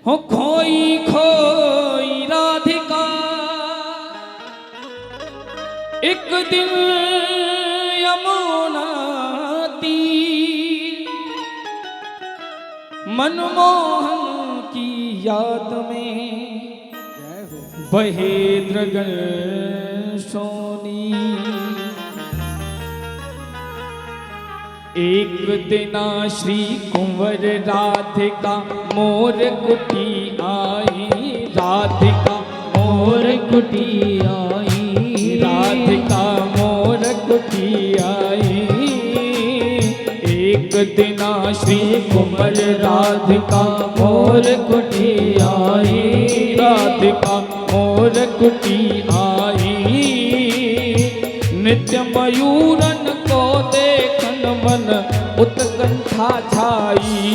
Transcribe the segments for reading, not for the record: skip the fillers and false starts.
हो खोई खोई राधिका एक दिन यमुना तीर मनमोहन की याद में बहे द्रगन सोनी। एक दिना श्री कुंवर राधिका मोर कुटी आई, राधिका मोर कुटी आई, राधिका मोर कुटी आई। एक दिना श्री कुंवर राधिका मोर कुटी आई, राधिका मोर कुटी आई। नित्य मयूरन को देखन मन उत्कंठा छाई,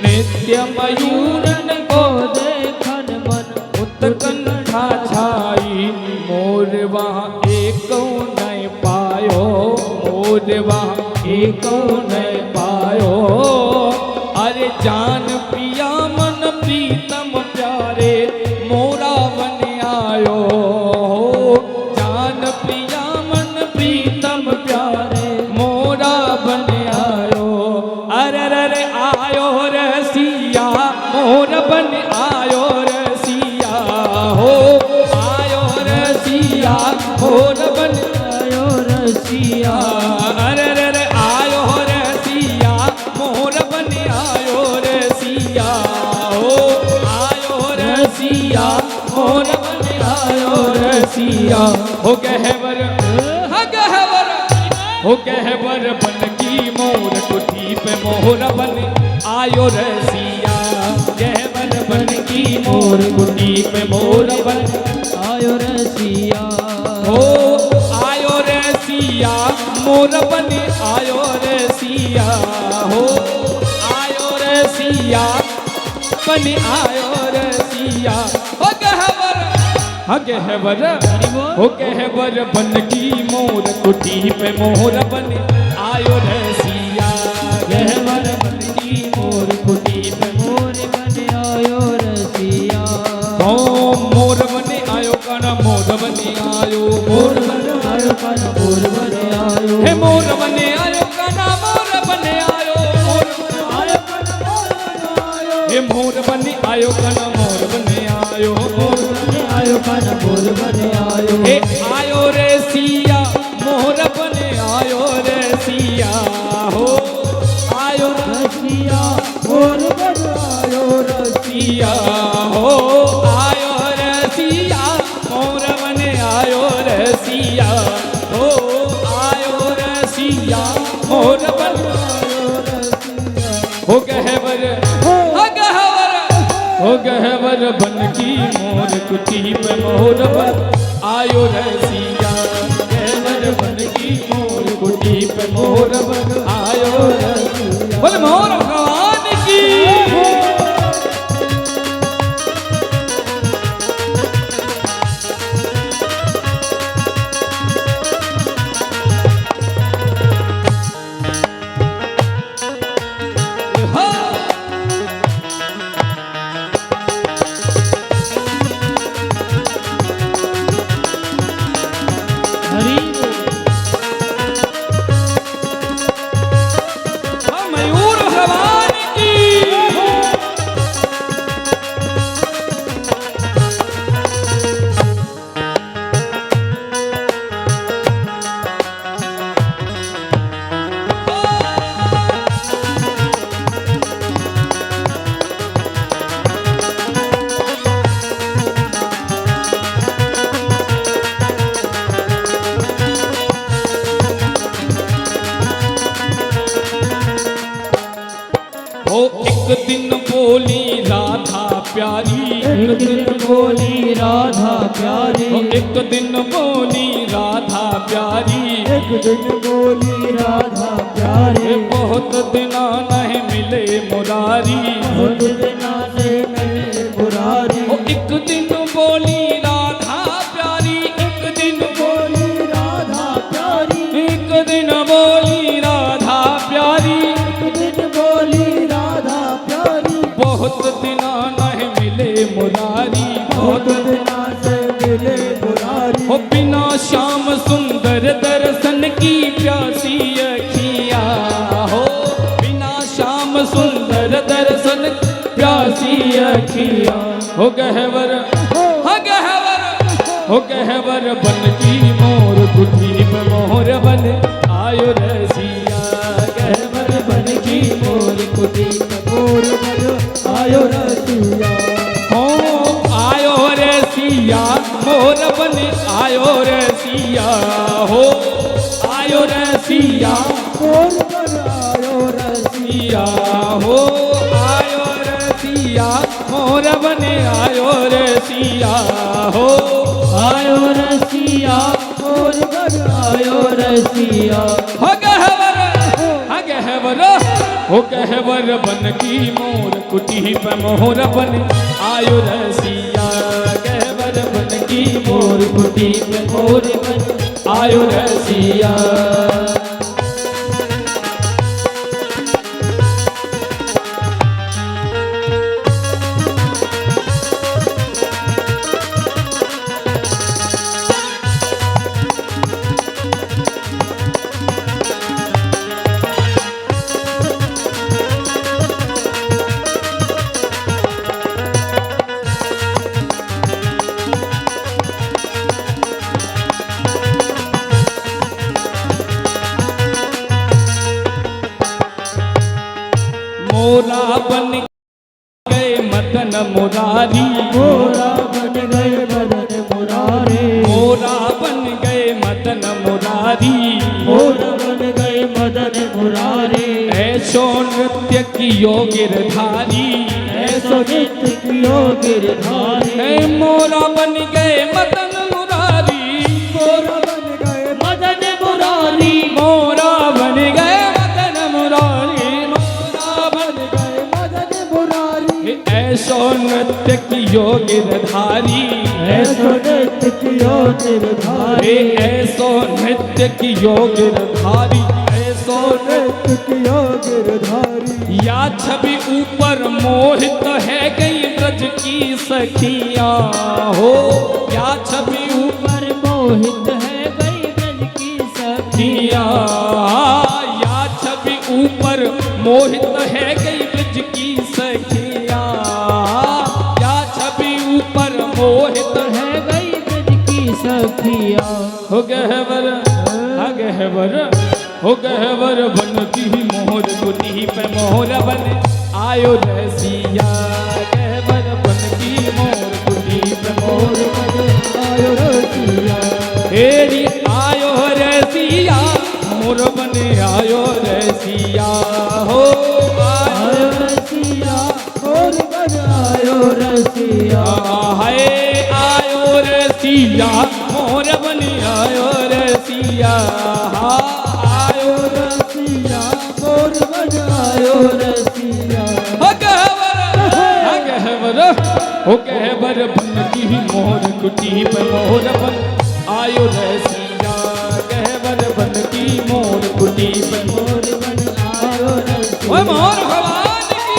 नित्य मयूरन को देखन मन उत्कंठा छाई। मोर वहाँ एक नहीं पायो, मोर वहाँ एक नहीं पायो। अरे जान पिया मन प्रीतम प्यारे मोरा बन आयो, जान पिया मन प्रीतम प्यारे मोरा बन आयो। अरे रे आयो रे सिया मोर बन आयो रे सिया हो, आयो रे सिया मोर बन आयो रे सिया। अरे रे आयो रे सिया मोर बन आयो रे सिया हो, आयो रे सिया मोर बन आयो रे सिया। हो गहवर हो गहवर बन की मोर कुटी पे मोर बन आयो रे सिया, गहवर बन की मोर कुटी पे मोर बन आयो रे सिया हो, आयो रे सिया मोर बन आयो रे सिया हो, आयो रे सिया बन आयो रे सिया। हो गहवर हो गहवर बन की मोर कुटी पे मोर बन आयो रे सिया, गहवर बन की मोर कुटी पे मोर बन आयो रे सिया। ओ मोर बन आयो कन मोर बन आयो, मोर बन आयो कन मोर बन आयो, हे मोर बन आयो कन मोर बन आयो, मोर बन आयो कन मोर बन आयो, हे मोर बन आयो कन मोर बन आयो, मोर बन आयो कन मोर बन आयो। हे आयो रे सिया मोर बन आयो रे सिया हो, आयो रे सिया मोर बन आयो रे सिया हो, आयो रे सिया मोर बन आयो रे सिया हो, आयो रे सिया मोर बन आयो रे सिया। हो गहवर हो गहवर बन की मोर कुटी पे मोर बन आयो रे सिया, गहवर बन की मोर कुटी पे मोर बन आयो रे सिया। बोल मोर भगवान की। एक दिन बोली राधा प्यारी, एक दिन बोली राधा प्यारी, एक दिन बोली राधा प्यारी, एक दिन बोली राधा प्यारी। बहुत दिना नहीं मिले मुरारी, बहुत दिना नहीं मिले मुरारी। एक दिन बोली राधा प्यारी, एक दिन बोली राधा प्यारी, एक दिन बोली राधा प्यारी, एक दिन बोली राधा प्यारी। बहुत दिन बिना नहीं मिले मुरारी, हो तो बिना से मिले मुरारी। हो बिना श्याम सुंदर दर्शन की प्यासी अखिया, हो बिना श्याम सुंदर दर्शन प्यासी अखिया। हो गहवर, हो गहवर, हो गहवर बन की मोर कुटी पे मोर बन आयो रसिया। गहवर बन की मोर कुटी पे मोर बन आयो रसिया। हो आयो रसिया, मोर बन आयो रसिया। हो आयो रसिया, मोर बन आयो रसिया। हो आयो रसिया, मोर बन आयो रसिया। हो आयो रसिया, मोर बन आयो रसिया। हो गहवर, हो गहवर, हो गहवर बन की मोर कुटी पे मोर बन आयो रसिया। गहवर बन की मोर कुटी पे मोर बन आयो रसिया। मोरा बन गए मदन मुरारी, मोरा बन गए मदन मुरारी। मोरा बन गए मदन मुरारी, मोरा बन गए मदन मुरारी। ऐसो नृत्य कियो गिरधारी, ऐसो नित्य कियो गिरधारी। है मोरा बन गए मदन मुरारी। मोरा बन गए मदन मुरारी। मोरा बन गए मदन मुरारी, मोरा बन गए मदन मुरारी। ऐसो नृत्य कियो गिरधारी, ऐसो नृत्य कियो गिरधारी। ऐसो नृत्य कियो गिरधारी, ऐसो नृत्य कियो गिरधारी। या छवि ऊपर मोहित है गई ब्रज की सखिया। हो या छवि ऊपर मोहित है गई ब्रज की सखिया। या छवि ऊपर मोहित है गई ब्रज की सखिया। या छवि ऊपर मोहित है गई ब्रज की सखिया। हो गहवर, हो गहवर, हो गहवर बन की मोर कुटी पे मोर बन आयो रसिया। गहवर बन की मोर कुटी पे मोर मोर बन आयो रसिया। तेरी आयो रसिया, मोर बन आयो रसिया। हो आयो रसिया, मोर बन आयो रसिया। हाय आयो रसिया, मोर बन आयो रसिया। आयो रसिया, मोर बन आयो रसिया। हो गहवर, हो गहवर बन की मोर कुटी पे मोर बन आयो रसिया। गहवर बन की मोर कुटी पे मोर बन आयो रसिया। ओए मोर भगवान की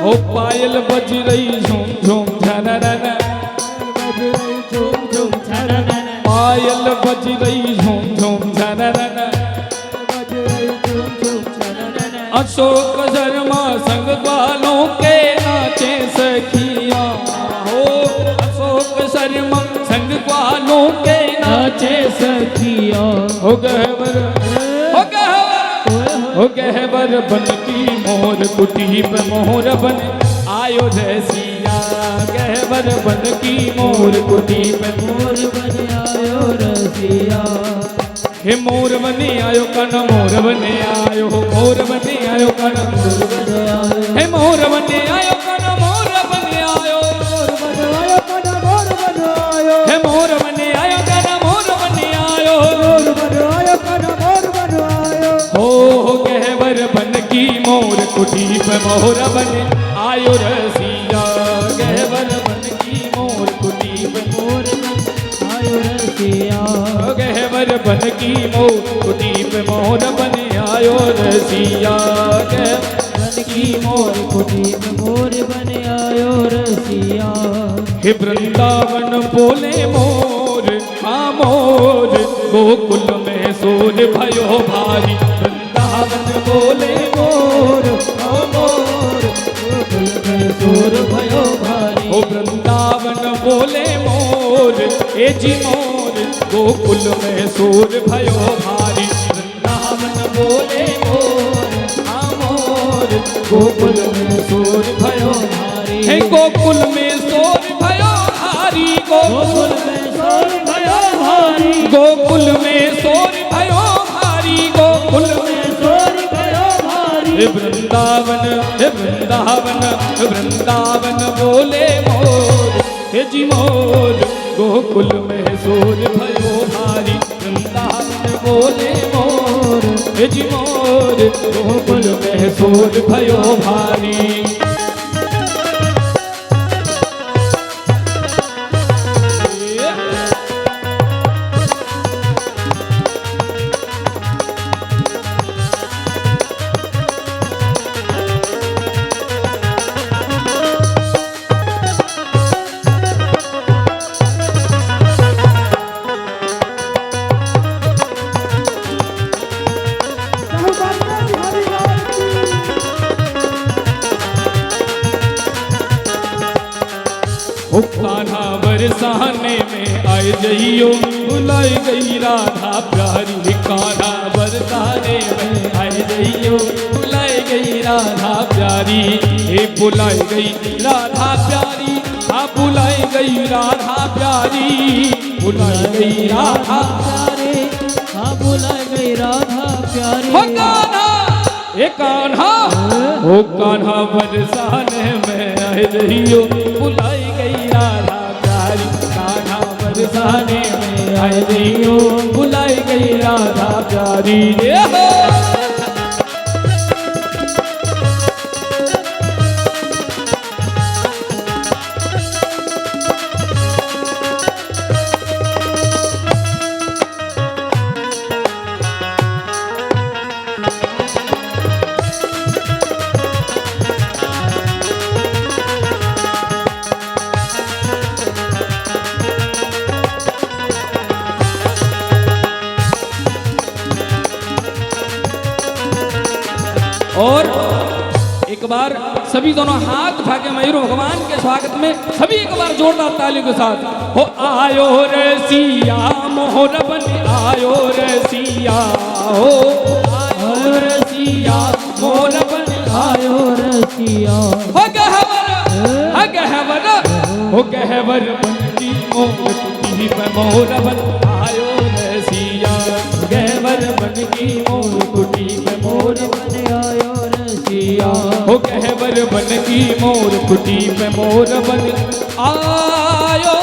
हो पायल बज रही झूम झूम झनरन, पायल बज रही झूम झूम झनरन, अशोक शर्मा संग ग्वालों के नाचे सखिया हो, अशोक शर्मा संग ग्वालों के नाचे सखिया हो गहवर बन की मोर कुटी पे मोर बन आयो रसिया, गहवर बन की मोर कुटी पे मोर बन आयो रसिया। हे मोर बने आयो कन मोर बने आयो, मोर बने आयो कन मोर बने आयो, हे मोर बने आयो कन मोर बने आयो, मोर बने आयो कन मोर बने आयो, हे मोर बने आयो कन मोर बने आयो, मोर बने आयो कन मोर बने आयो। हो गहवर बन की मोर कुटी पे मोर बने आयो रसिया, गहवर बन की मोर कुटी पे मोर बने आयो रसिया। गहवर बन की मोर कुटी पे मोर बने आयो रसिया, गहवर की मोर कुटी पे मोर बन आयो रसिया। हे वृंदावन बोले मोर हाँ मोर, गोकुल में सोर भयो भारी, वृंदावन बोले मोर हाँ मोर, गोकुल में सोर भयो भारी। ओ वृंदावन बोले मोर ए जी मोर, गोकुल में सोर भयो भारी, वृंदावन बोले मोर हाँ मोर, गोकुल में सोर भयो भारी। हे गोकुल में सोर भयो भारी, गोकुल में सोर भयो भारी, गोकुल में सोर भयो भारी, गोकुल में सोर भयो भारी। हे वृंदावन वृंदावन बोले मोर हे जी मोर, गोकुल में सोर भयो भारी, वृंदावन बोले मोर हे जी मोर, गोकुल में सोर भयो भारी। ओ कान्हा बरसाने में आए जइयो, बुलाई गई राधा प्यारी, कान्हा बरसाने में आए जइयो, बुलाई गई राधा प्यारी, हे बुलाई गई राधा प्यारी, हाँ बुलाई गई राधा प्यारी, बुलाई गई राधा प्यारी, हाँ बुलाई गई राधा प्यारी। हो कान्हा ए कान्हा, ओ कान्हा बरसाने में आए जइयो, बुलाई गई राधा प्यारी, कान्हा बरसाने में आए जइयो, बुलाई गई राधा प्यारी। और एक बार सभी दोनों हाथ उठा के मयूर भगवान के स्वागत में सभी एक बार जोरदार तालियों के साथ हो आयो रे सिया मोहर बन आयो रे सिया हो आयो रे सिया मोहर बन आयो रसिया। हो गहवर बन की मोर कुटी पे मोर बन आयो रे सिया, गहवर बन की मोर कुटी पे मोर बन आयो रसिया। हो गहवर बन की मोर कुटी पे मोर बन आयो